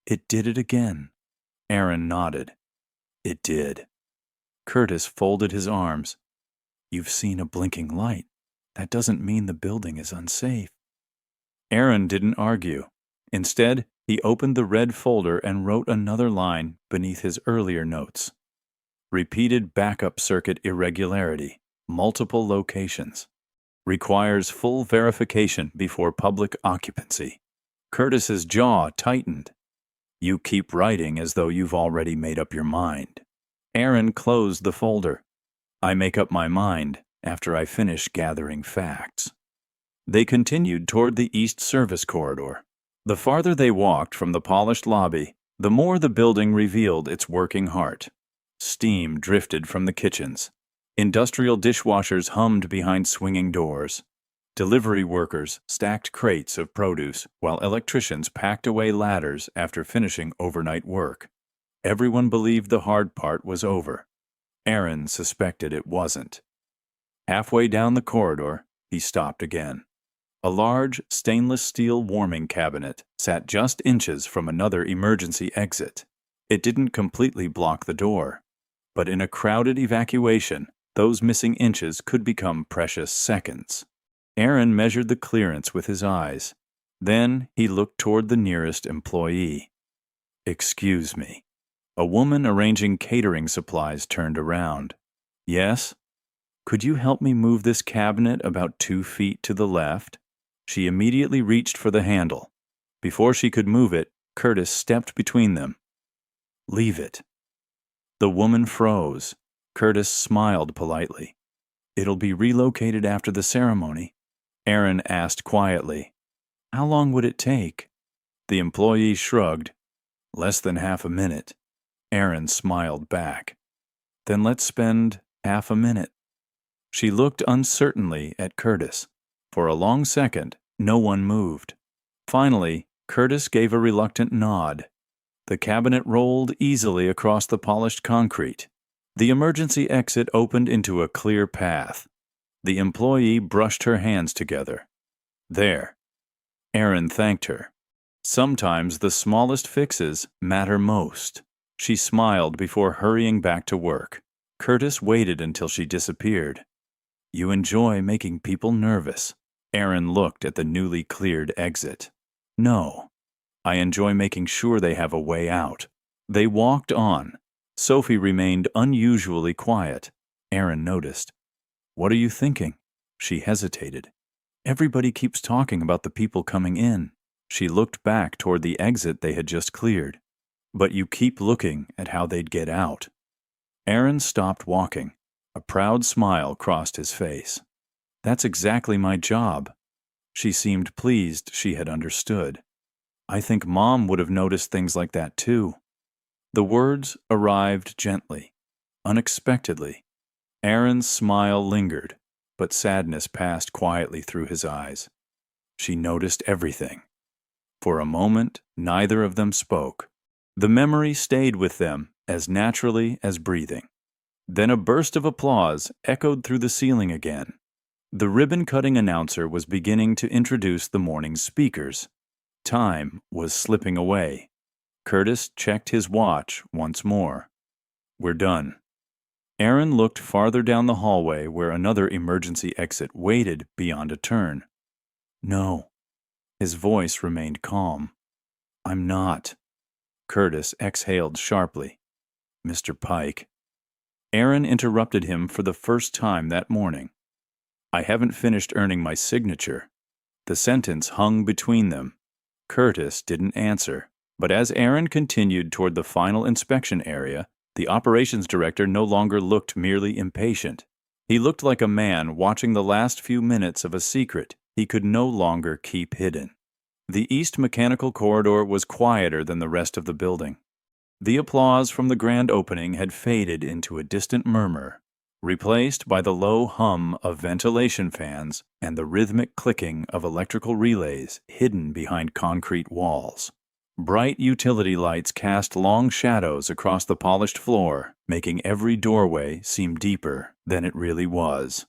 [SPEAKER 2] It did it again. Aaron nodded. It did. Curtis folded his arms. You've seen a blinking light. That doesn't mean the building is unsafe. Aaron didn't argue. Instead, he opened the red folder and wrote another line beneath his earlier notes. Repeated backup circuit irregularity. Multiple locations. Requires full verification before public occupancy. Curtis's jaw tightened. You keep writing as though you've already made up your mind. Aaron closed the folder. I make up my mind after I finish gathering facts. They continued toward the East Service corridor. The farther they walked from the polished lobby, the more the building revealed its working heart. Steam drifted from the kitchens. Industrial dishwashers hummed behind swinging doors. Delivery workers stacked crates of produce while electricians packed away ladders after finishing overnight work. Everyone believed the hard part was over. Aaron suspected it wasn't. Halfway down the corridor, he stopped again. A large stainless steel warming cabinet sat just inches from another emergency exit. It didn't completely block the door, but in a crowded evacuation, those missing inches could become precious seconds. Aaron measured the clearance with his eyes. Then he looked toward the nearest employee. Excuse me. A woman arranging catering supplies turned around. Yes? Could you help me move this cabinet about 2 feet to the left? She immediately reached for the handle. Before she could move it, Curtis stepped between them. Leave it. The woman froze. Curtis smiled politely. It'll be relocated after the ceremony. Aaron asked quietly. How long would it take? The employee shrugged. Less than half a minute. Aaron smiled back. Then let's spend half a minute. She looked uncertainly at Curtis. For a long second, no one moved. Finally, Curtis gave a reluctant nod. The cabinet rolled easily across the polished concrete. The emergency exit opened into a clear path. The employee brushed her hands together. There. Aaron thanked her. Sometimes the smallest fixes matter most. She smiled before hurrying back to work. Curtis waited until she disappeared. You enjoy making people nervous. Aaron looked at the newly cleared exit. No. I enjoy making sure they have a way out. They walked on. Sophie remained unusually quiet. Aaron noticed. What are you thinking? She hesitated. Everybody keeps talking about the people coming in. She looked back toward the exit they had just cleared. But you keep looking at how they'd get out. Aaron stopped walking. A proud smile crossed his face. That's exactly my job. She seemed pleased she had understood. I think Mom would have noticed things like that too. The words arrived gently, unexpectedly. Aaron's smile lingered, but sadness passed quietly through his eyes. She noticed everything. For a moment, neither of them spoke. The memory stayed with them as naturally as breathing. Then a burst of applause echoed through the ceiling again. The ribbon-cutting announcer was beginning to introduce the morning's speakers. Time was slipping away. Curtis checked his watch once more. We're done. Aaron looked farther down the hallway where another emergency exit waited beyond a turn. No. His voice remained calm. I'm not. Curtis exhaled sharply. Mr. Pike. Aaron interrupted him for the first time that morning. I haven't finished earning my signature. The sentence hung between them. Curtis didn't answer, but as Aaron continued toward the final inspection area, the operations director no longer looked merely impatient. He looked like a man watching the last few minutes of a secret he could no longer keep hidden. The east mechanical corridor was quieter than the rest of the building. The applause from the grand opening had faded into a distant murmur, replaced by the low hum of ventilation fans and the rhythmic clicking of electrical relays hidden behind concrete walls. Bright utility lights cast long shadows across the polished floor, making every doorway seem deeper than it really was.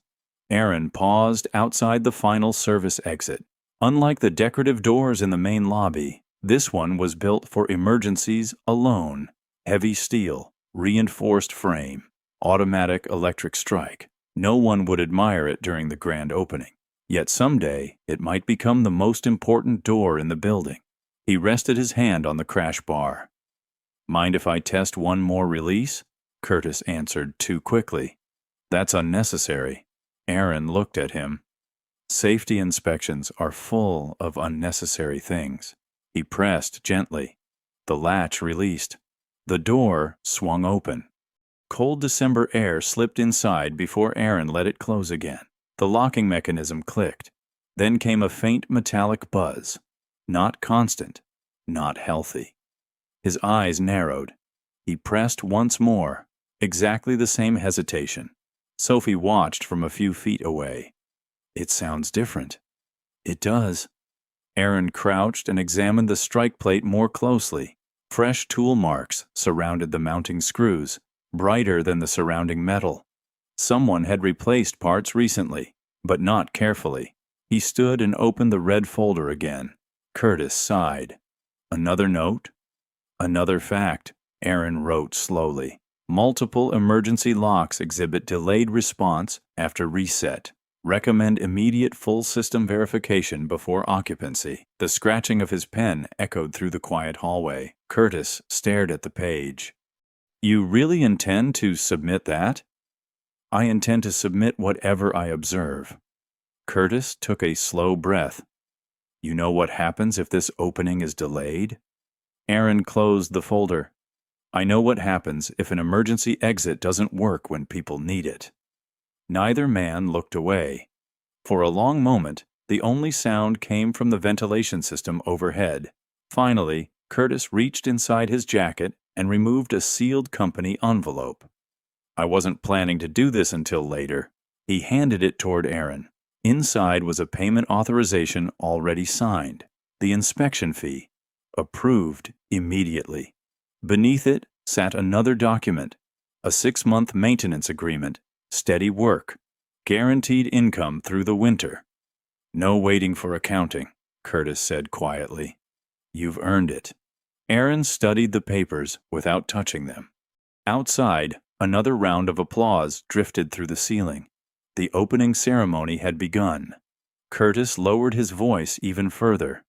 [SPEAKER 2] Aaron paused outside the final service exit. Unlike the decorative doors in the main lobby, this one was built for emergencies alone. Heavy steel, reinforced frame, automatic electric strike. No one would admire it during the grand opening. Yet someday, it might become the most important door in the building. He rested his hand on the crash bar. Mind if I test one more release? Curtis answered too quickly. That's unnecessary. Aaron looked at him. Safety inspections are full of unnecessary things. He pressed gently. The latch released. The door swung open. Cold December air slipped inside before Aaron let it close again. The locking mechanism clicked. Then came a faint metallic buzz. Not constant, not healthy. His eyes narrowed. He pressed once more. Exactly the same hesitation. Sophie watched from a few feet away. It sounds different. It does. Aaron crouched and examined the strike plate more closely. Fresh tool marks surrounded the mounting screws, brighter than the surrounding metal. Someone had replaced parts recently, but not carefully. He stood and opened the red folder again. Curtis sighed. Another note? Another fact, Aaron wrote slowly. Multiple emergency locks exhibit delayed response after reset. Recommend immediate full system verification before occupancy. The scratching of his pen echoed through the quiet hallway. Curtis stared at the page. You really intend to submit that? I intend to submit whatever I observe. Curtis took a slow breath. You know what happens if this opening is delayed? Aaron closed the folder. I know what happens if an emergency exit doesn't work when people need it. Neither man looked away. For a long moment, the only sound came from the ventilation system overhead. Finally, Curtis reached inside his jacket and removed a sealed company envelope. I wasn't planning to do this until later. He handed it toward Aaron. Inside was a payment authorization already signed. The inspection fee. Approved immediately. Beneath it sat another document. A 6-month maintenance agreement. Steady work. Guaranteed income through the winter. No waiting for accounting, Curtis said quietly. You've earned it. Aaron studied the papers without touching them. Outside, another round of applause drifted through the ceiling. The opening ceremony had begun. Curtis lowered his voice even further.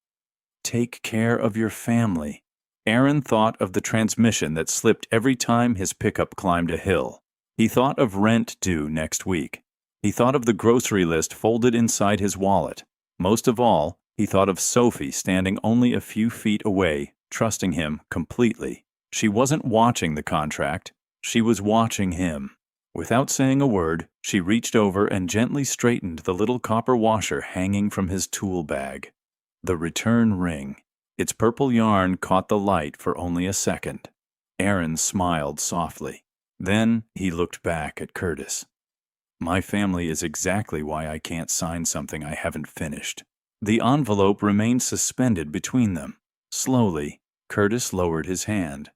[SPEAKER 2] Take care of your family. Aaron thought of the transmission that slipped every time his pickup climbed a hill. He thought of rent due next week. He thought of the grocery list folded inside his wallet. Most of all, he thought of Sophie standing only a few feet away, trusting him completely. She wasn't watching the contract. She was watching him. Without saying a word, she reached over and gently straightened the little copper washer hanging from his tool bag. The return ring. Its purple yarn caught the light for only a second. Aaron smiled softly. Then he looked back at Curtis. My family is exactly why I can't sign something I haven't finished. The envelope remained suspended between them. Slowly, Curtis lowered his hand.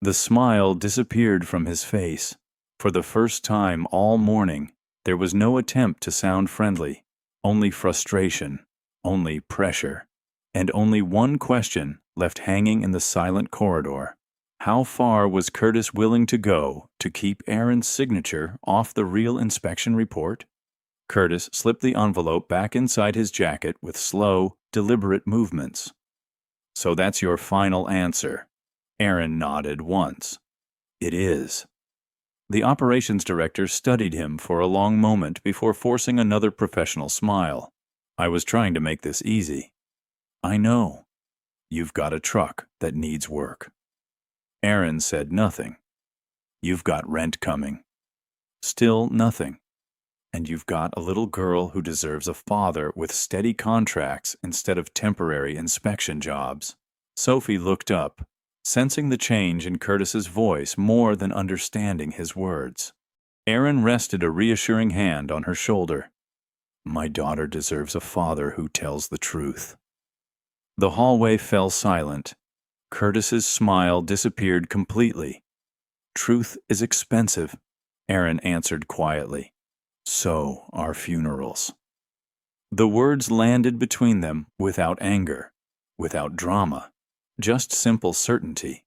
[SPEAKER 2] The smile disappeared from his face. For the first time all morning, there was no attempt to sound friendly, only frustration, only pressure, and only one question left hanging in the silent corridor. How far was Curtis willing to go to keep Aaron's signature off the real inspection report? Curtis slipped the envelope back inside his jacket with slow, deliberate movements. So that's your final answer. Aaron nodded once. It is. The operations director studied him for a long moment before forcing another professional smile. I was trying to make this easy. I know. You've got a truck that needs work. Aaron said nothing. You've got rent coming. Still nothing. And you've got a little girl who deserves a father with steady contracts instead of temporary inspection jobs. Sophie looked up, sensing the change in Curtis's voice more than understanding his words. Aaron rested a reassuring hand on her shoulder. My daughter deserves a father who tells the truth. The hallway fell silent. Curtis's smile disappeared completely. Truth is expensive, Aaron answered quietly. So are funerals. The words landed between them without anger, without drama, just simple certainty.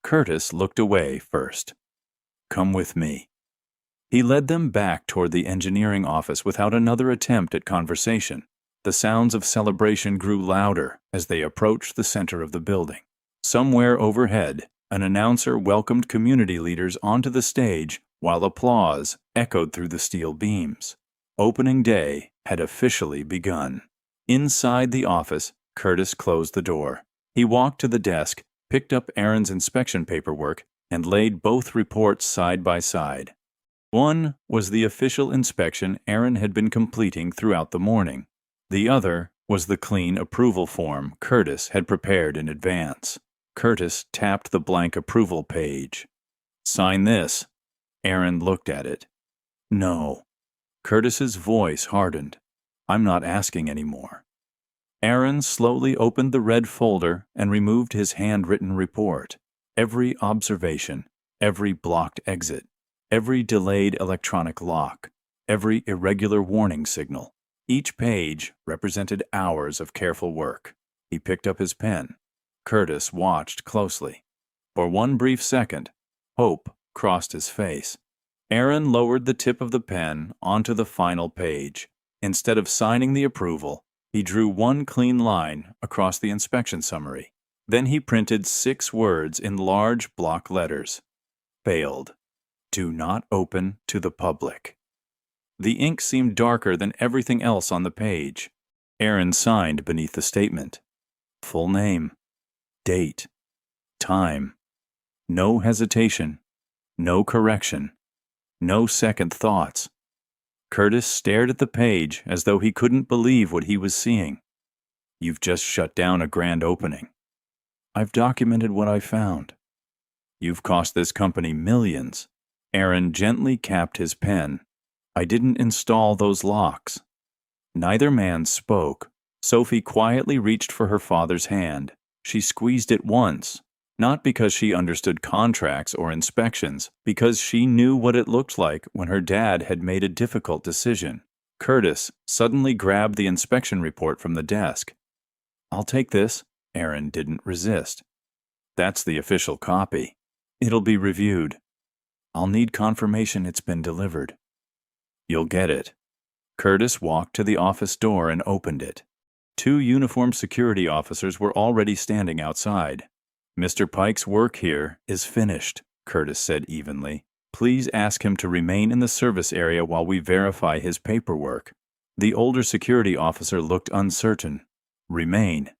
[SPEAKER 2] Curtis looked away first. Come with me. He led them back toward the engineering office without another attempt at conversation. The sounds of celebration grew louder as they approached the center of the building. Somewhere overhead, an announcer welcomed community leaders onto the stage while applause echoed through the steel beams. Opening day had officially begun. Inside the office, Curtis closed the door. He walked to the desk, picked up Aaron's inspection paperwork, and laid both reports side by side. One was the official inspection Aaron had been completing throughout the morning. The other was the clean approval form Curtis had prepared in advance. Curtis tapped the blank approval page. Sign this. Aaron looked at it. No. Curtis's voice hardened. I'm not asking anymore. Aaron slowly opened the red folder and removed his handwritten report. Every observation, every blocked exit, every delayed electronic lock, every irregular warning signal. Each page represented hours of careful work. He picked up his pen. Curtis watched closely. For one brief second, hope crossed his face. Aaron lowered the tip of the pen onto the final page. Instead of signing the approval, he drew one clean line across the inspection summary. Then he printed 6 words in large block letters. Failed. Do not open to the public. The ink seemed darker than everything else on the page. Aaron signed beneath the statement. Full name. Date. Time. No hesitation. No correction. No second thoughts. Curtis stared at the page as though he couldn't believe what he was seeing. You've just shut down a grand opening. I've documented what I found. You've cost this company millions. Aaron gently capped his pen. I didn't install those locks. Neither man spoke. Sophie quietly reached for her father's hand. She squeezed it once, not because she understood contracts or inspections, because she knew what it looked like when her dad had made a difficult decision. Curtis suddenly grabbed the inspection report from the desk. I'll take this. Aaron didn't resist. That's the official copy. It'll be reviewed. I'll need confirmation it's been delivered. You'll get it. Curtis walked to the office door and opened it. 2 uniformed security officers were already standing outside. Mr. Pike's work here is finished, Curtis said evenly. Please ask him to remain in the service area while we verify his paperwork. The older security officer looked uncertain. Remain.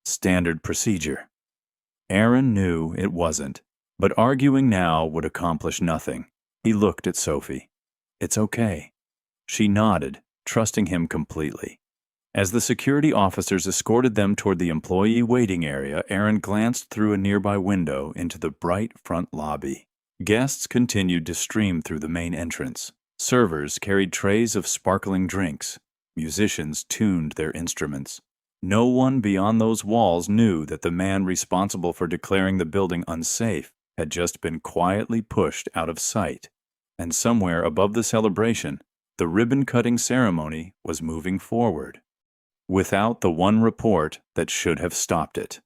[SPEAKER 2] Standard procedure. Aaron knew it wasn't, but arguing now would accomplish nothing. He looked at Sophie. It's okay. She nodded, trusting him completely. As the security officers escorted them toward the employee waiting area, Aaron glanced through a nearby window into the bright front lobby. Guests continued to stream through the main entrance. Servers carried trays of sparkling drinks. Musicians tuned their instruments. No one beyond those walls knew that the man responsible for declaring the building unsafe had just been quietly pushed out of sight. And somewhere above the celebration, the ribbon-cutting ceremony was moving forward, without the one report that should have stopped it.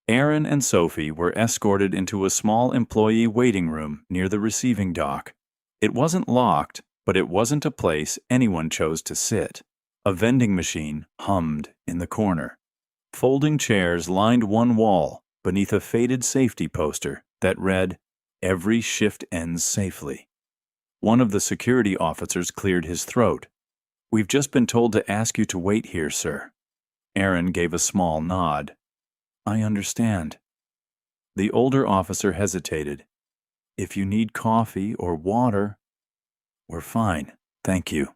[SPEAKER 2] Aaron and Sophie were escorted into a small employee waiting room near the receiving dock. It wasn't locked, but it wasn't a place anyone chose to sit. A vending machine hummed in the corner. Folding chairs lined one wall beneath a faded safety poster that read, "Every shift ends safely." One of the security officers cleared his throat. We've just been told to ask you to wait here, sir. Aaron gave a small nod. I understand. The older officer hesitated. If you need coffee or water, we're fine, thank you.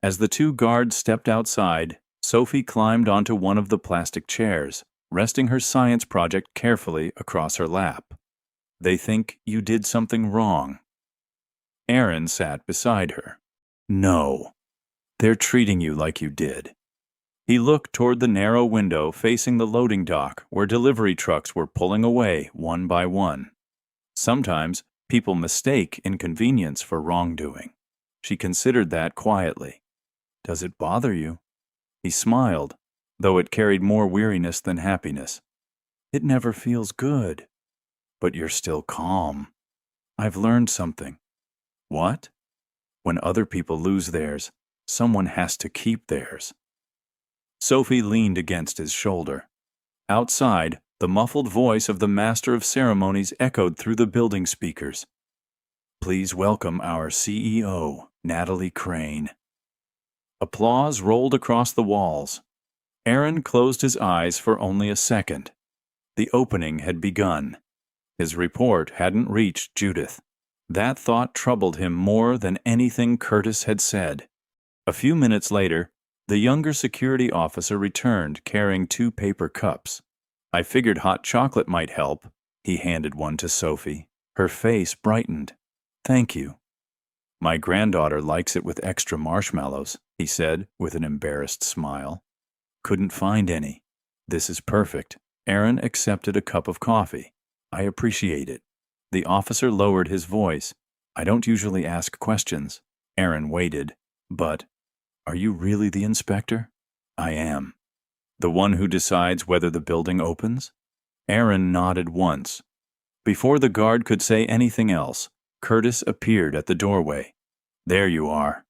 [SPEAKER 2] As the 2 guards stepped outside, Sophie climbed onto one of the plastic chairs, resting her science project carefully across her lap. They think you did something wrong. Aaron sat beside her. No. They're treating you like you did. He looked toward the narrow window facing the loading dock where delivery trucks were pulling away one by one. Sometimes people mistake inconvenience for wrongdoing. She considered that quietly. Does it bother you? He smiled, though it carried more weariness than happiness. It never feels good. But you're still calm. I've learned something. What? When other people lose theirs, someone has to keep theirs. Sophie leaned against his shoulder. Outside, the muffled voice of the master of ceremonies echoed through the building speakers. Please welcome our CEO, Natalie Crane. Applause rolled across the walls. Aaron closed his eyes for only a second. The opening had begun. His report hadn't reached Judith. That thought troubled him more than anything Curtis had said. A few minutes later, the younger security officer returned carrying 2 paper cups. I figured hot chocolate might help. He handed one to Sophie. Her face brightened. Thank you. My granddaughter likes it with extra marshmallows, he said with an embarrassed smile. Couldn't find any. This is perfect. Aaron accepted a cup of coffee. I appreciate it. The officer lowered his voice. I don't usually ask questions. Aaron waited. But, are you really the inspector? I am. The one who decides whether the building opens? Aaron nodded once. Before the guard could say anything else, Curtis appeared at the doorway. There you are.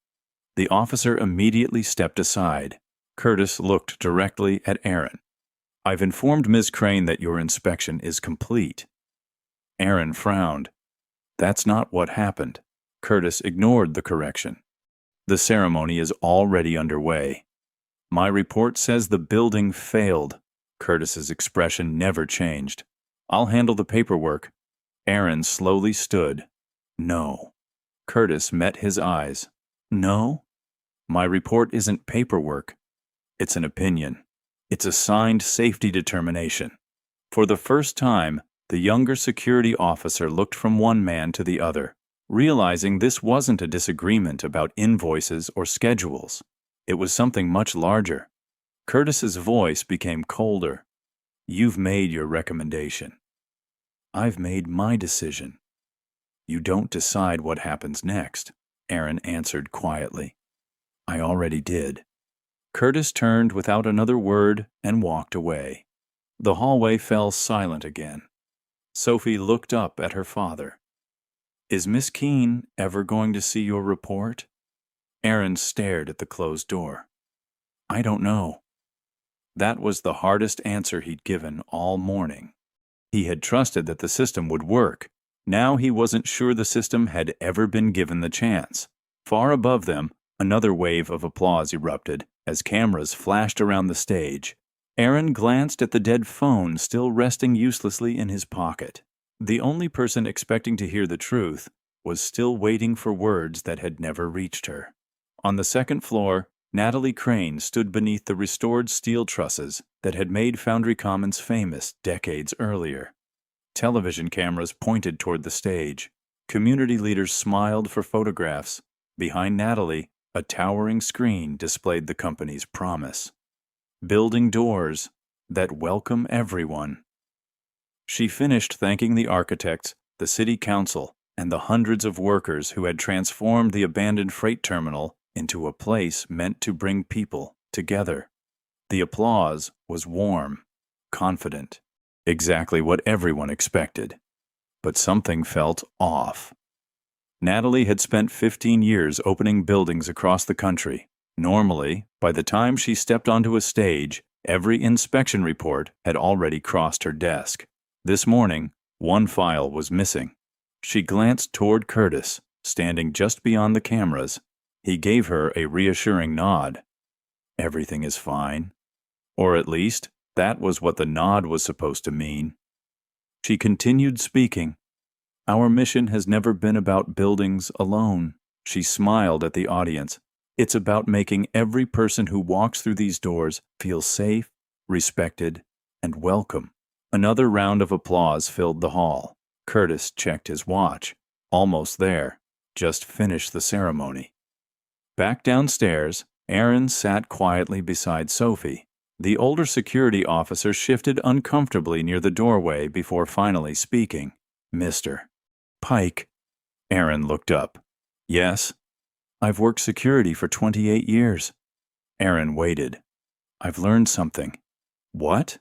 [SPEAKER 2] The officer immediately stepped aside. Curtis looked directly at Aaron. I've informed Ms. Crane that your inspection is complete. Aaron frowned. That's not what happened. Curtis ignored the correction. The ceremony is already underway. My report says the building failed. Curtis's expression never changed. I'll handle the paperwork. Aaron slowly stood. No. Curtis met his eyes. No, my report isn't paperwork. It's an opinion. It's a signed safety determination. For the first time, the younger security officer looked from one man to the other, realizing this wasn't a disagreement about invoices or schedules. It was something much larger. Curtis's voice became colder. You've made your recommendation. I've made my decision. You don't decide what happens next, Aaron answered quietly. I already did. Curtis turned without another word and walked away. The hallway fell silent again. Sophie looked up at her father. Is Miss Keene ever going to see your report? Aaron stared at the closed door. I don't know. That was the hardest answer he'd given all morning. He had trusted that the system would work. Now he wasn't sure the system had ever been given the chance. Far above them, another wave of applause erupted as cameras flashed around the stage. Aaron glanced at the dead phone still resting uselessly in his pocket. The only person expecting to hear the truth was still waiting for words that had never reached her. On the second floor, Natalie Crane stood beneath the restored steel trusses that had made Foundry Commons famous decades earlier. Television cameras pointed toward the stage. Community leaders smiled for photographs. Behind Natalie, a towering screen displayed the company's promise. Building doors that welcome everyone. She finished thanking the architects, the city council, and the hundreds of workers who had transformed the abandoned freight terminal into a place meant to bring people together. The applause was warm, confident, exactly what everyone expected. But something felt off. Natalie had spent 15 years opening buildings across the country. Normally, by the time she stepped onto a stage, every inspection report had already crossed her desk. This morning, one file was missing. She glanced toward Curtis, standing just beyond the cameras. He gave her a reassuring nod. Everything is fine. Or at least, that was what the nod was supposed to mean. She continued speaking. Our mission has never been about buildings alone. She smiled at the audience. It's about making every person who walks through these doors feel safe, respected, and welcome. Another round of applause filled the hall. Curtis checked his watch. Almost there. Just finished the ceremony. Back downstairs, Aaron sat quietly beside Sophie. The older security officer shifted uncomfortably near the doorway before finally speaking. Mr. Pike. Aaron looked up. Yes? I've worked security for 28 years. Aaron waited. I've learned something. What?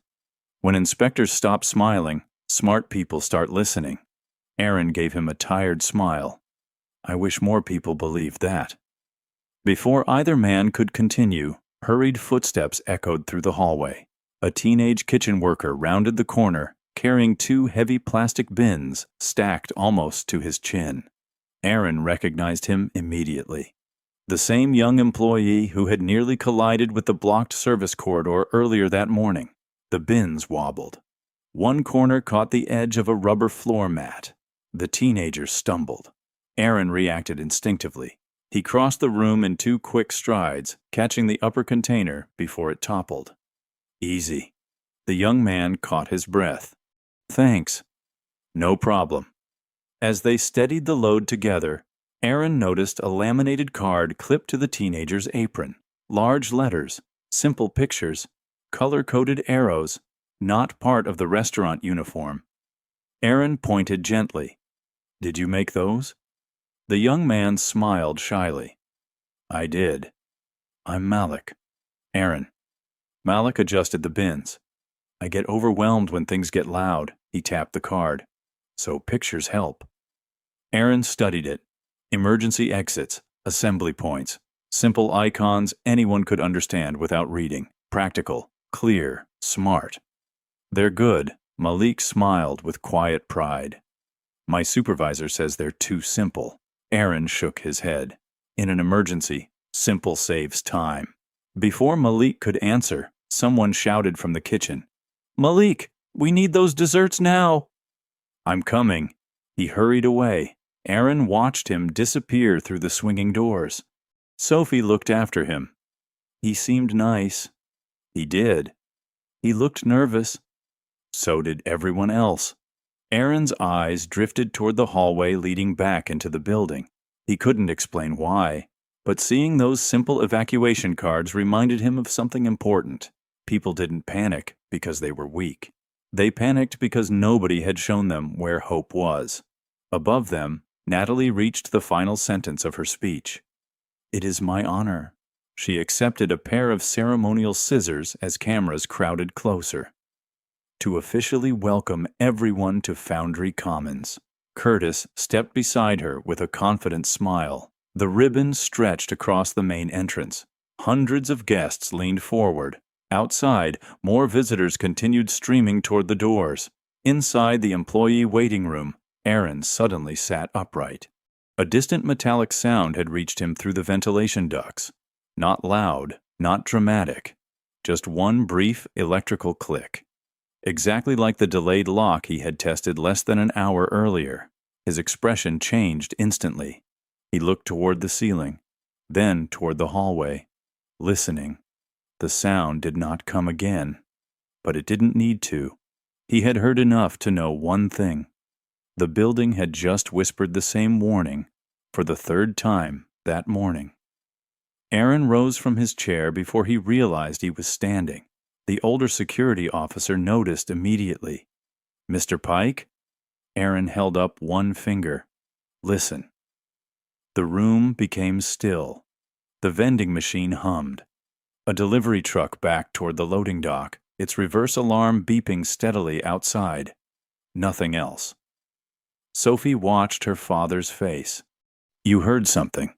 [SPEAKER 2] When inspectors stop smiling, smart people start listening. Aaron gave him a tired smile. I wish more people believed that. Before either man could continue, hurried footsteps echoed through the hallway. A teenage kitchen worker rounded the corner, carrying 2 heavy plastic bins stacked almost to his chin. Aaron recognized him immediately. The same young employee who had nearly collided with the blocked service corridor earlier that morning. The bins wobbled. One corner caught the edge of a rubber floor mat. The teenager stumbled. Aaron reacted instinctively. He crossed the room in 2 quick strides, catching the upper container before it toppled. Easy. The young man caught his breath. Thanks. No problem. As they steadied the load together, Aaron noticed a laminated card clipped to the teenager's apron. Large letters, simple pictures, color-coded arrows, not part of the restaurant uniform. Aaron pointed gently. Did you make those? The young man smiled shyly. I did. I'm Malik. Aaron. Malik adjusted the bins. I get overwhelmed when things get loud. He tapped the card. So pictures help. Aaron studied it. Emergency exits, assembly points, simple icons anyone could understand without reading. Practical, clear, smart. They're good. Malik smiled with quiet pride. My supervisor says they're too simple. Aaron shook his head. In an emergency, simple saves time. Before Malik could answer, someone shouted from the kitchen. Malik, we need those desserts now. I'm coming. He hurried away. Aaron watched him disappear through the swinging doors. Sophie looked after him. He seemed nice. He did. He looked nervous. So did everyone else. Aaron's eyes drifted toward the hallway leading back into the building. He couldn't explain why, but seeing those simple evacuation cards reminded him of something important. People didn't panic because they were weak. They panicked because nobody had shown them where hope was. Above them, Natalie reached the final sentence of her speech. "It is my honor." She accepted a pair of ceremonial scissors as cameras crowded closer. "To officially welcome everyone to Foundry Commons." Curtis stepped beside her with a confident smile. The ribbon stretched across the main entrance. Hundreds of guests leaned forward. Outside, more visitors continued streaming toward the doors. Inside the employee waiting room, Aaron suddenly sat upright. A distant metallic sound had reached him through the ventilation ducts. Not loud, not dramatic, just one brief electrical click. Exactly like the delayed lock he had tested less than an hour earlier. His expression changed instantly. He looked toward the ceiling, then toward the hallway, listening. The sound did not come again, but it didn't need to. He had heard enough to know one thing. The building had just whispered the same warning for the third time that morning. Aaron rose from his chair before he realized he was standing. The older security officer noticed immediately. "Mr. Pike?" Aaron held up one finger. "Listen." The room became still. The vending machine hummed. A delivery truck backed toward the loading dock, its reverse alarm beeping steadily outside. Nothing else. Sophie watched her father's face. "You heard something."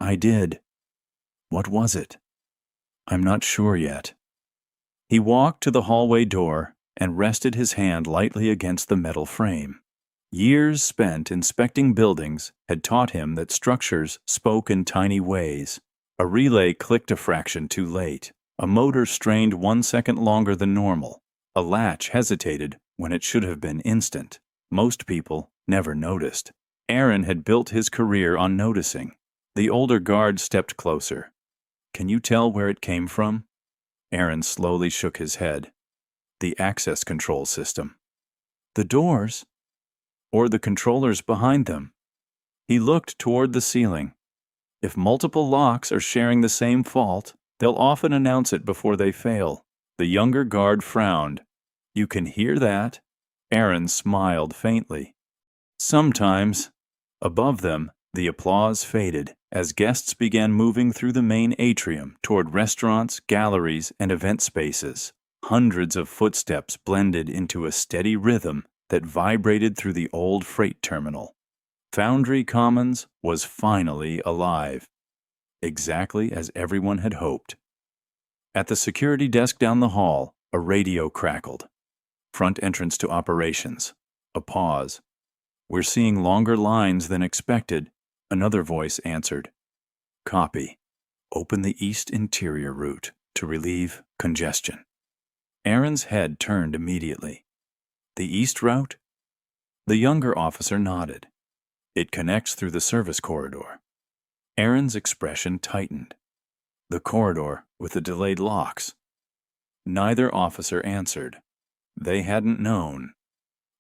[SPEAKER 2] "I did." "What was it?" "I'm not sure yet." He walked to the hallway door and rested his hand lightly against the metal frame. Years spent inspecting buildings had taught him that structures spoke in tiny ways. A relay clicked a fraction too late. A motor strained 1 second longer than normal. A latch hesitated when it should have been instant. Most people never noticed. Aaron had built his career on noticing. The older guard stepped closer. "Can you tell where it came from?" Aaron slowly shook his head. "The access control system." "The doors?" "Or the controllers behind them." He looked toward the ceiling. If multiple locks are sharing the same fault, they'll often announce it before they fail. The younger guard frowned. "You can hear that?" Aaron smiled faintly. "Sometimes." Above them, the applause faded as guests began moving through the main atrium toward restaurants, galleries, and event spaces. Hundreds of footsteps blended into a steady rhythm that vibrated through the old freight terminal. Foundry Commons was finally alive, exactly as everyone had hoped. At the security desk down the hall, a radio crackled. "Front entrance to operations." A pause. "We're seeing longer lines than expected," another voice answered. "Copy. Open the east interior route to relieve congestion." Aaron's head turned immediately. "The east route?" The younger officer nodded. "It connects through the service corridor." Aaron's expression tightened. "The corridor with the delayed locks." Neither officer answered. They hadn't known.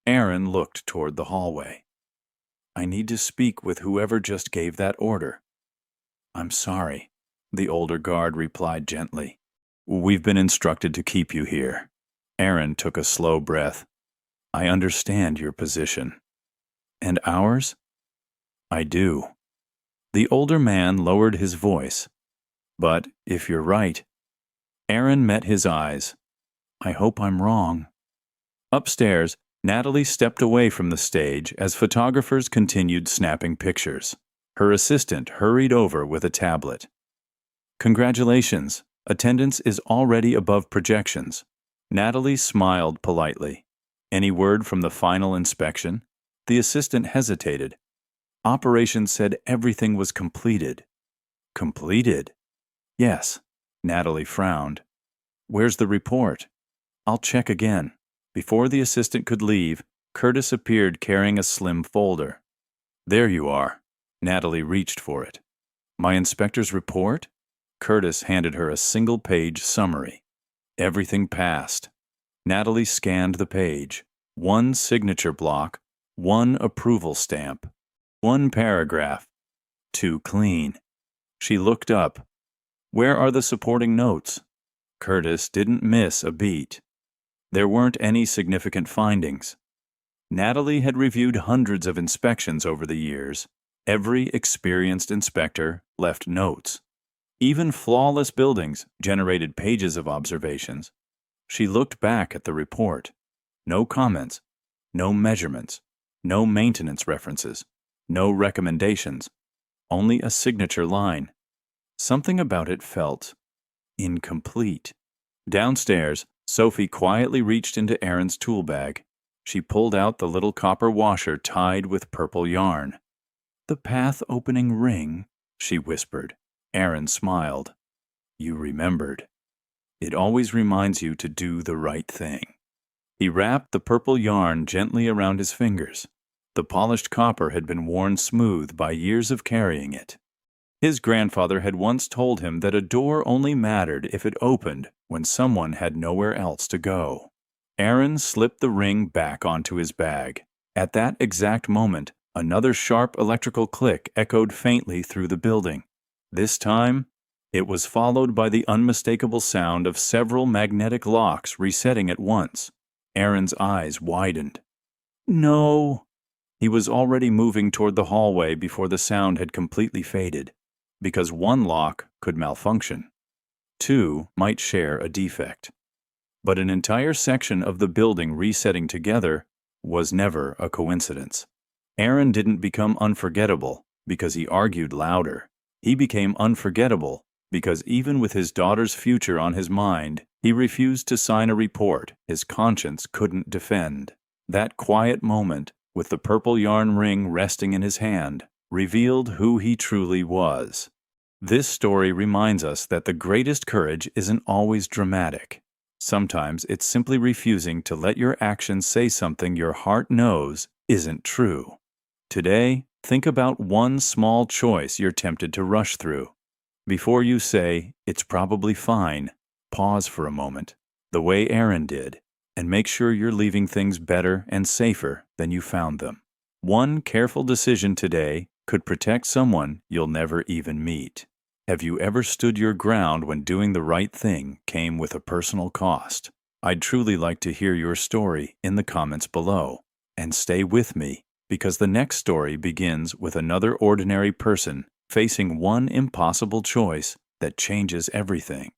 [SPEAKER 2] Aaron looked toward the hallway. "I need to speak with whoever just gave that order." "I'm sorry," the older guard replied gently. "We've been instructed to keep you here." Aaron took a slow breath. "I understand your position." "And ours?" "I do." The older man lowered his voice. "But if you're right..." Aaron met his eyes. "I hope I'm wrong." Upstairs, Natalie stepped away from the stage as photographers continued snapping pictures. Her assistant hurried over with a tablet. "Congratulations. Attendance is already above projections." Natalie smiled politely. "Any word from the final inspection?" The assistant hesitated. "Operations said everything was completed." "Completed?" "Yes." Natalie frowned. "Where's the report?" "I'll check again." Before the assistant could leave, Curtis appeared carrying a slim folder. "There you are." Natalie reached for it. My inspector's report? Curtis handed her a single-page summary. Everything passed. Natalie scanned the page. One signature block, one approval stamp, one paragraph. Too clean. She looked up. Where are the supporting notes? Curtis didn't miss a beat. There weren't any significant findings. Natalie had reviewed hundreds of inspections over the years. Every experienced inspector left notes. Even flawless buildings generated pages of observations. She looked back at the report. No comments, no measurements, no maintenance references, no recommendations, only a signature line. Something about it felt incomplete. Downstairs, Sophie quietly reached into Erin's tool bag. She pulled out the little copper washer tied with purple yarn. "The path-opening ring," she whispered. Erin smiled. "You remembered. It always reminds you to do the right thing." He wrapped the purple yarn gently around his fingers. The polished copper had been worn smooth by years of carrying it. His grandfather had once told him that a door only mattered if it opened when someone had nowhere else to go. Erin slipped the ring back onto his bag. At that exact moment, another sharp electrical click echoed faintly through the building. This time, it was followed by the unmistakable sound of several magnetic locks resetting at once. Erin's eyes widened. "No!" He was already moving toward the hallway before the sound had completely faded. Because one lock could malfunction. Two might share a defect. But an entire section of the building resetting together was never a coincidence. Erin didn't become unforgettable because he argued louder. He became unforgettable because even with his daughter's future on his mind, he refused to sign a report his conscience couldn't defend. That quiet moment, with the purple yarn ring resting in his hand, revealed who he truly was. This story reminds us that the greatest courage isn't always dramatic. Sometimes it's simply refusing to let your actions say something your heart knows isn't true. Today, think about one small choice you're tempted to rush through. Before you say, "It's probably fine," pause for a moment, the way Erin did, and make sure you're leaving things better and safer than you found them. One careful decision today could protect someone you'll never even meet. Have you ever stood your ground when doing the right thing came with a personal cost? I'd truly like to hear your story in the comments below. And stay with me, because the next story begins with another ordinary person facing one impossible choice that changes everything.